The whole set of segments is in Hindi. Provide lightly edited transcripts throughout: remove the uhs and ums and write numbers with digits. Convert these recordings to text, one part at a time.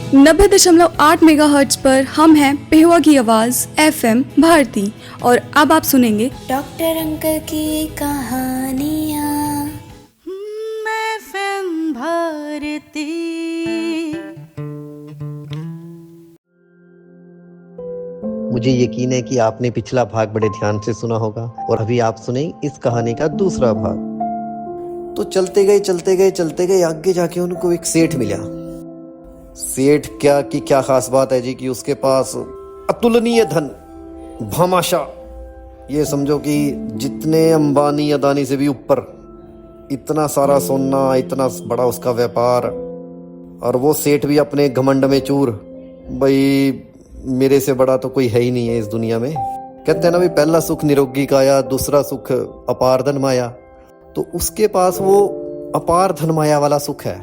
90.8 मेगाहर्ट्ज पर हम हैं पेहुआ की आवाज FM भारती। और अब आप सुनेंगे डॉक्टर अंकल की कहानियाँ। FM भारती। मुझे यकीन है कि आपने पिछला भाग बड़े ध्यान से सुना होगा और अभी आप सुने इस कहानी का दूसरा भाग। तो चलते गए आगे जाके उनको एक सेठ मिला। सेठ क्या खास बात है जी कि उसके पास अतुलनीय धन, भामाशाह, ये समझो कि जितने अंबानी अदानी से भी ऊपर, इतना सारा सोना, इतना बड़ा उसका व्यापार। और वो सेठ भी अपने घमंड में चूर, भाई मेरे से बड़ा तो कोई है ही नहीं है इस दुनिया में। कहते हैं ना भाई, पहला सुख निरोगी काया, दूसरा सुख अपार धन माया। तो उसके पास वो अपार धन माया वाला सुख है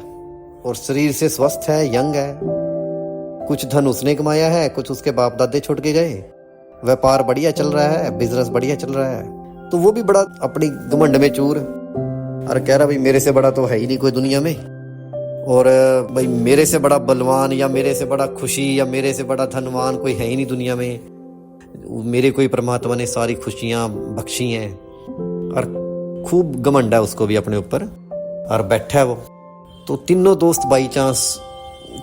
और शरीर से स्वस्थ है, यंग है। कुछ धन उसने कमाया है, कुछ उसके बाप दादे छोड़ के गए। व्यापार बढ़िया चल रहा है, बिजनेस बढ़िया चल रहा है। तो वो भी बड़ा अपनी घमंड में चूर और कह रहा भाई मेरे से बड़ा तो है ही नहीं कोई दुनिया में। और भाई मेरे से बड़ा बलवान या मेरे से बड़ा खुशी या मेरे से बड़ा धनवान कोई है ही नहीं दुनिया में। मेरे कोई परमात्मा ने सारी खुशियां बख्शी हैं। और खूब घमंड है उसको भी अपने ऊपर। और बैठा है वो। तो तीनों दोस्त बाई चांस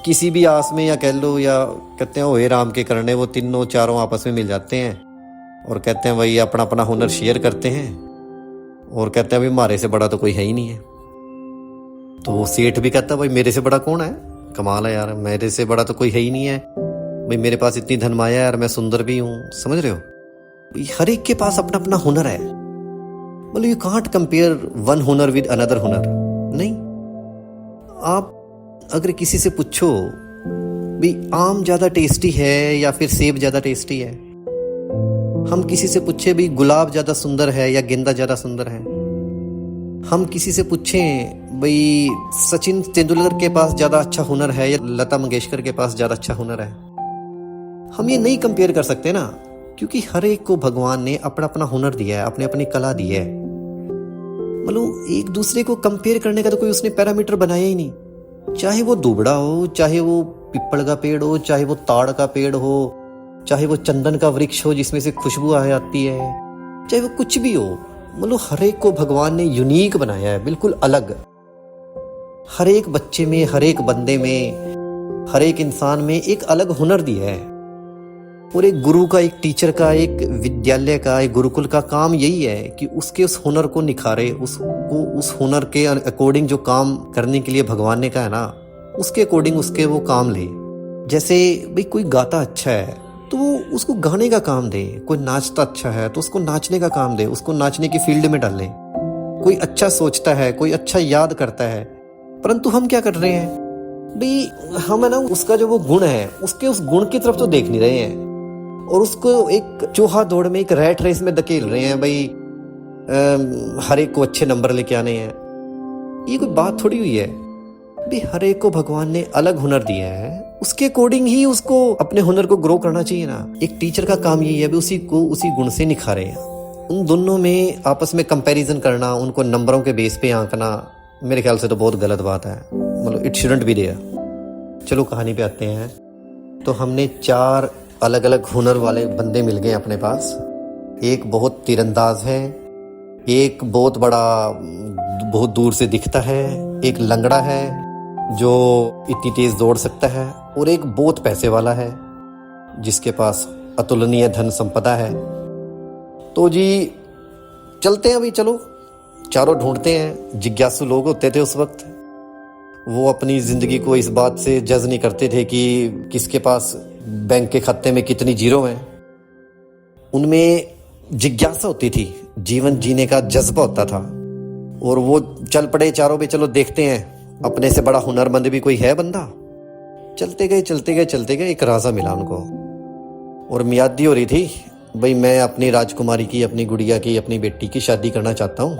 किसी भी आस में या कह लो या कहते हैं ओए राम के करने, वो तीनों चारों आपस में मिल जाते हैं और कहते हैं भाई अपना अपना हुनर शेयर करते हैं और कहते हैं भाई हमारे से बड़ा तो कोई है ही नहीं है। तो वो सेठ भी कहता भाई मेरे से बड़ा कौन है, कमाल है यार, मेरे से बड़ा तो कोई है ही नहीं है भाई, मेरे पास इतनी धन माया है यार, मैं सुंदर भी हूँ, समझ रहे हो। हर एक के पास अपना अपना हुनर है। मतलब यू कांट कंपेयर वन हुनर विद अनदर हुनर। नहीं, आप अगर किसी से पूछो भाई आम ज्यादा टेस्टी है या फिर सेब ज्यादा टेस्टी है, हम किसी से पूछे भाई गुलाब ज्यादा सुंदर है या गेंदा ज्यादा सुंदर है, हम किसी से पूछें भाई सचिन तेंदुलकर के पास ज्यादा अच्छा हुनर है या लता मंगेशकर के पास ज्यादा अच्छा हुनर है, हम ये नहीं कंपेयर कर सकते ना, क्योंकि हर एक को भगवान ने अपना अपना हुनर दिया है, अपनी अपनी कला दी है। मतलब एक दूसरे को कंपेयर करने का तो कोई उसने पैरामीटर बनाया ही नहीं। चाहे वो दुबड़ा हो, चाहे वो पिप्पल का पेड़ हो, चाहे वो ताड़ का पेड़ हो, चाहे वो चंदन का वृक्ष हो जिसमें से खुशबू आ जाती है, चाहे वो कुछ भी हो। मतलब हर एक को भगवान ने यूनिक बनाया है, बिल्कुल अलग। हर एक बच्चे में, हर एक बंदे में, हर एक इंसान में एक अलग हुनर दिया है। और एक गुरु का, एक टीचर का, एक विद्यालय का, एक गुरुकुल का काम यही है कि उसके उस हुनर को निखारे, उसको उस हुनर के अकॉर्डिंग जो काम करने के लिए भगवान ने कहा है ना, उसके अकॉर्डिंग उसके वो काम ले। जैसे भाई कोई गाता अच्छा है तो वो उसको गाने का काम दे, कोई नाचता अच्छा है तो उसको नाचने का काम दे, उसको नाचने की फील्ड में डाले। कोई अच्छा सोचता है, कोई अच्छा याद करता है, परंतु हम क्या कर रहे हैं भाई, हम है ना उसका जो वो गुण है उसके उस गुण की तरफ तो देख नहीं रहे हैं और उसको एक चूहा दौड़ में, एक रैट रेस में धकेल रहे हैं भाई, हर एक को अच्छे नंबर लेके आने हैं। ये कोई बात थोड़ी हुई है भाई। हर एक को भगवान ने अलग हुनर दिया है, उसके अकॉर्डिंग ही उसको अपने हुनर को ग्रो करना चाहिए ना। एक टीचर का काम यही है भी उसी को उसी गुण से निखारे। उन दोनों में आपस में कंपैरिजन करना, उनको नंबरों के बेस पे आंकना, मेरे ख्याल से तो बहुत गलत बात है। मतलब इट शुडंट बी देयर। चलो कहानी पे आते हैं। तो हमने 4 अलग अलग हुनर वाले बंदे मिल गए अपने पास। एक बहुत तीरंदाज है, एक बहुत बड़ा बहुत दूर से दिखता है, एक लंगड़ा है जो इतनी तेज दौड़ सकता है, और एक बहुत पैसे वाला है जिसके पास अतुलनीय धन संपदा है। तो जी चलते हैं अभी, चलो चारों ढूंढते हैं। जिज्ञासु लोग होते थे उस वक्त, वो अपनी जिंदगी को इस बात से जज नहीं करते थे कि किसके पास बैंक के खाते में कितनी जीरो हैं। उनमें जिज्ञासा होती थी, जीवन जीने का जज्बा होता था। और वो चल पड़े चारों पे, चलो देखते हैं अपने से बड़ा हुनरमंद भी कोई है बंदा। चलते गए एक राजा मिला उनको और मियादी हो रही थी भाई, मैं अपनी राजकुमारी की, अपनी गुड़िया की, अपनी बेटी की शादी करना चाहता हूँ।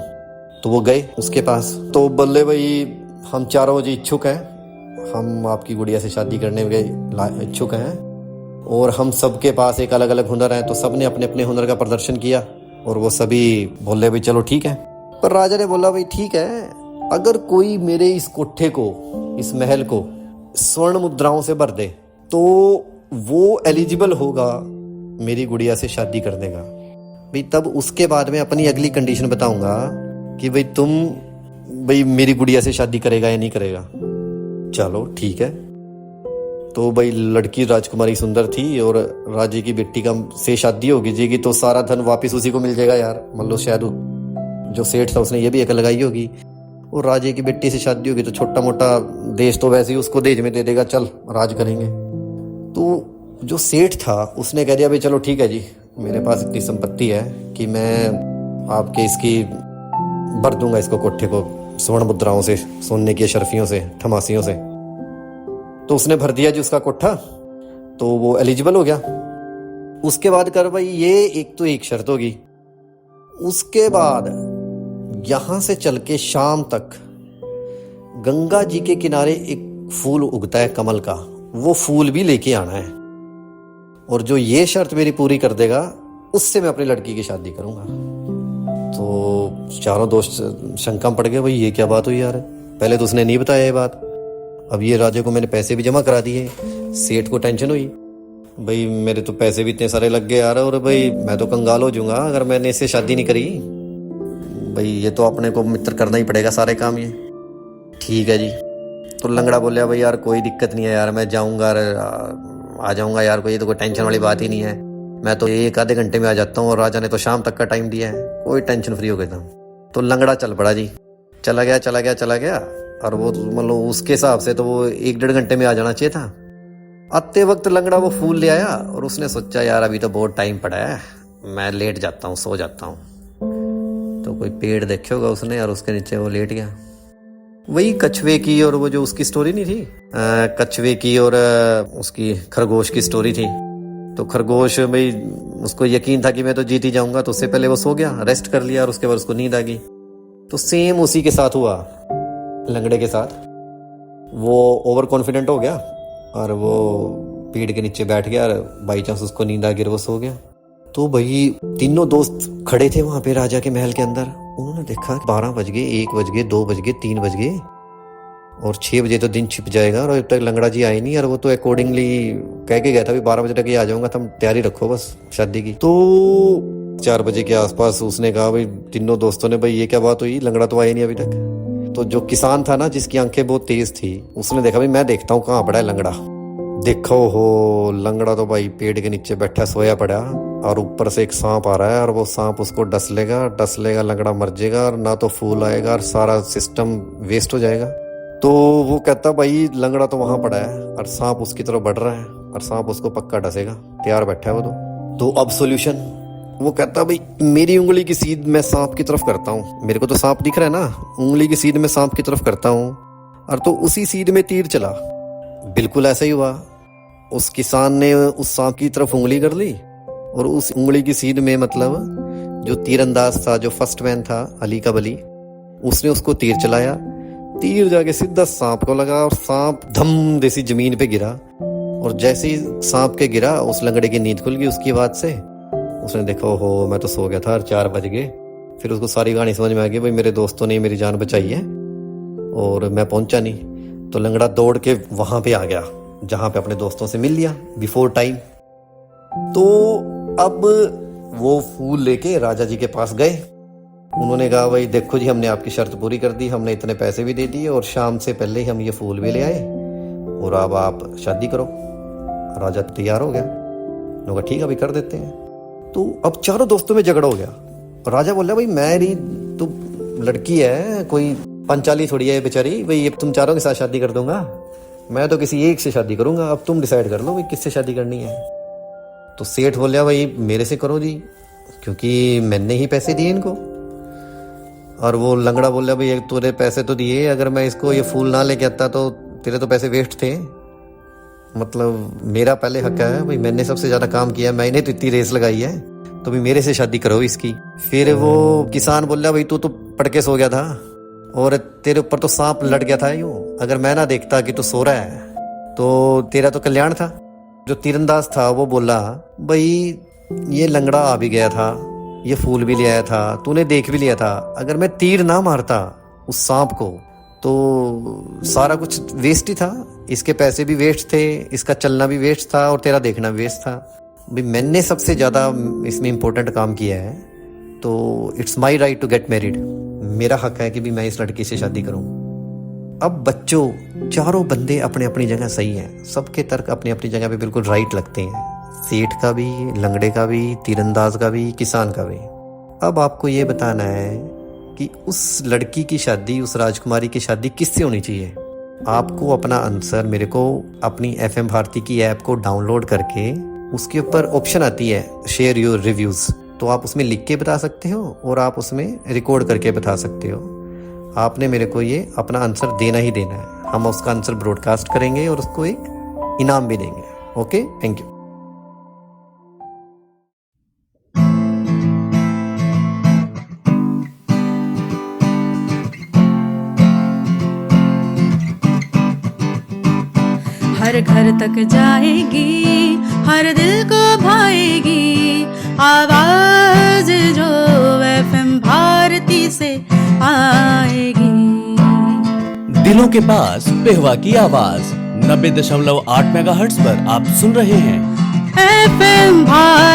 तो वो गए उसके पास, तो बोले भाई हम चारों जी इच्छुक हैं, हम आपकी गुड़िया से शादी करने में इच्छुक हैं और हम सबके पास एक अलग अलग हुनर है। तो सब ने अपने अपने हुनर का प्रदर्शन किया और वो सभी बोले भाई चलो ठीक है। पर राजा ने बोला भाई ठीक है, अगर कोई मेरे इस कोठे को, इस महल को स्वर्ण मुद्राओं से भर दे तो वो एलिजिबल होगा मेरी गुड़िया से शादी करने का। भाई तब उसके बाद मैं अपनी अगली कंडीशन बताऊंगा कि भाई तुम भाई मेरी गुड़िया से शादी करेगा या नहीं करेगा। चलो ठीक है। तो भाई लड़की राजकुमारी सुंदर थी और राजे की बेटी का से शादी होगी जी की तो सारा धन वापस उसी को मिल जाएगा यार। मतलब शायद जो सेठ था उसने ये भी अकल लगाई होगी। और राजे की बेटी से शादी होगी तो छोटा मोटा देश तो वैसे ही उसको दहेज में दे देगा, चल राज करेंगे। तो जो सेठ था उसने कह दिया भाई चलो ठीक है जी, मेरे पास इतनी संपत्ति है कि मैं आपके इसकी भर दूंगा इसको कोठे को स्वर्ण मुद्राओं से, सोने की अशर्फियों से, ठमासियों से। तो उसने भर दिया जी उसका कोठा, तो वो एलिजिबल हो गया। उसके बाद कर भाई ये एक तो एक शर्त होगी, उसके बाद यहां से चल के शाम तक गंगा जी के किनारे एक फूल उगता है कमल का, वो फूल भी लेके आना है। और जो ये शर्त मेरी पूरी कर देगा उससे मैं अपनी लड़की की शादी करूंगा। तो चारों दोस्त शंका में पड़ गए, भाई ये क्या बात हुई यार, पहले तो उसने नहीं बताया ये बात। अब ये राजे को मैंने पैसे भी जमा करा दिए, सेठ को टेंशन हुई, भाई मेरे तो पैसे भी इतने सारे लग गए यार, और भाई मैं तो कंगाल हो जाऊंगा अगर मैंने इससे शादी नहीं करी। भाई ये तो अपने को मित्र करना ही पड़ेगा सारे काम ये। ठीक है जी। तो लंगड़ा बोलिया भाई यार कोई दिक्कत नहीं है यार, मैं जाऊंगा आ जाऊंगा यार, कोई तो कोई टेंशन वाली बात ही नहीं है, मैं तो एक आधे घंटे में आ जाता हूँ और राजा ने तो शाम तक का टाइम दिया है, कोई टेंशन फ्री हो गया था। तो लंगड़ा चल पड़ा जी, चला गया। और वो मतलब उसके हिसाब से तो वो एक डेढ़ घंटे में आ जाना चाहिए था। आते वक्त लंगड़ा वो फूल ले आया और उसने सोचा यार अभी तो बहुत टाइम पड़ा है, मैं लेट जाता हूँ, सो जाता हूँ। तो कोई पेड़ देखे होगा उसने और उसके नीचे वो लेट गया। वही कछुए की और वो जो उसकी स्टोरी नहीं थी, कछुए की और उसकी खरगोश की स्टोरी थी। तो खरगोश भाई उसको यकीन था कि मैं तो जीत ही जाऊंगा, तो उससे पहले वो सो गया, रेस्ट कर लिया और उसके बाद उसको नींद आ गई। तो सेम उसी के साथ हुआ लंगड़े के साथ। वो ओवर कॉन्फिडेंट हो गया और वो पेड़ के नीचे बैठ गया और बाई चांस उसको नींद आ गई और वो सो गया। तो भाई तीनों दोस्त खड़े थे वहां पे राजा के महल के अंदर। उन्होंने देखा 12 बज गए, 1 बज गए, 2 बज गए, 3 बज गए और 6 बजे तो दिन छिप जाएगा और अब तक लंगड़ा जी आए नहीं। और वो तो अकॉर्डिंगली कह के गया था भी 12 बजे तक ही आ जाऊंगा, तुम तैयारी रखो बस शादी की। तो 4 बजे के आसपास उसने कहा भाई तीनों दोस्तों ने, भाई ये क्या बात हुई, लंगड़ा तो आया नहीं अभी तक। तो जो किसान था ना जिसकी आंखें बहुत तेज थी, उसने देखा भाई मैं देखता हूँ कहाँ पड़ा है लंगड़ा। देखो हो लंगड़ा तो भाई पेड़ के नीचे बैठा सोया पड़ा और ऊपर से एक सांप आ रहा है और वो सांप उसको डस लेगा, लंगड़ा मर जाएगा और ना तो फूल आएगा और सारा सिस्टम वेस्ट हो जाएगा। तो वो कहता भाई लंगड़ा तो वहां पड़ा है और सांप उसकी तरफ बढ़ रहा है और सांप उसको पक्का डसेगा, तैयार बैठा है वो। तो अब सोल्यूशन, वो कहता भाई मेरी उंगली की सीध मैं सांप की तरफ करता हूँ, मेरे को तो सांप दिख रहा है ना, उंगली की सीध में सांप की तरफ करता हूँ और तो उसी सीध में तीर चला। बिल्कुल ऐसा ही हुआ। उस किसान ने उस सांप की तरफ उंगली कर ली और उस उंगली की सीध में मतलब जो तीरंदाज था, जो फर्स्ट मैन था अली का बली, उसने उसको तीर चलाया। तीर जाके सीधा सांप को लगा और सांप धम देसी जमीन पे गिरा। और जैसे ही सांप के गिरा उस लंगड़े की नींद खुल गई उसकी बात से। उसने देखा हो मैं तो सो गया था और 4 बज गए। फिर उसको सारी कहानी समझ में आ गई, भाई मेरे दोस्तों ने मेरी जान बचाई है और मैं पहुंचा नहीं। तो लंगड़ा दौड़ के वहां पे आ गया जहां पे अपने दोस्तों से मिल लिया बिफोर टाइम। तो अब वो फूल लेके राजा जी के पास गए। उन्होंने कहा भाई देखो जी हमने आपकी शर्त पूरी कर दी, हमने इतने पैसे भी दे दिए और शाम से पहले ही हम ये फूल भी ले आए और अब आप शादी करो। राजा तैयार हो गया, उन्होंने कहा ठीक है अभी कर देते हैं। तो अब चारों दोस्तों में झगड़ा हो गया। राजा बोला भाई मेरी तो लड़की है, कोई पंचाली थोड़ी है बेचारी, भाई ये तुम चारों के साथ शादी कर दूंगा, मैं तो किसी एक से शादी करूंगा, अब तुम डिसाइड कर लो भाई किससे शादी करनी है। तो सेठ बोलिया भाई मेरे से करो जी, क्योंकि मैंने ही पैसे दिए इनको। और वो लंगड़ा बोलिया भाई तुझे पैसे तो दिए, अगर मैं इसको ये फूल ना लेके आता तो तेरे तो पैसे वेस्ट थे, मतलब मेरा पहले हक है भाई, मैंने सबसे ज्यादा काम किया, मैंने तो इतनी रेस लगाई है, तो भी मेरे से शादी करो इसकी। फिर वो किसान बोलिया भाई तू तो पड़के सो गया था और तेरे ऊपर तो सांप लड़ गया था यूं, अगर मैं ना देखता कि तू सो रहा है तो तेरा तो कल्याण था। जो तीरंदाज था वो बोला भाई ये लंगड़ा आ भी गया था, ये फूल भी ले आया था, तूने देख भी लिया था, अगर मैं तीर ना मारता उस सांप को तो सारा कुछ वेस्ट ही था, इसके पैसे भी वेस्ट थे, इसका चलना भी वेस्ट था और तेरा देखना भी वेस्ट था। भाई मैंने सबसे ज़्यादा इसमें इम्पोर्टेंट काम किया है, तो it's my right to get married. मेरा हक है कि भी मैं इस लड़की से शादी करूं। अब बच्चों, चारों बंदे अपने अपनी जगह सही हैं, सबके तर्क अपनी अपनी जगह पे बिल्कुल राइट लगते हैं, सेठ का भी, लंगड़े का भी, तीरंदाज का भी, किसान का भी। अब आपको ये बताना है कि उस लड़की की शादी, उस राजकुमारी की शादी किससे होनी चाहिए। आपको अपना आंसर मेरे को अपनी FM भारती की ऐप को डाउनलोड करके, उसके ऊपर ऑप्शन आती है शेयर योर रिव्यूज़, तो आप उसमें लिख के बता सकते हो और आप उसमें रिकॉर्ड करके बता सकते हो। आपने मेरे को ये अपना आंसर देना ही देना है। हम उसका आंसर ब्रॉडकास्ट करेंगे और उसको एक इनाम भी देंगे। Okay, thank you. हर घर तक जाएगी, हर दिल को भाएगी, आवाज जो FM भारती से आएगी। दिलों के पास पेहवा की आवाज 90.8 मेगाहर्ट्ज पर आप सुन रहे हैं FM भारती।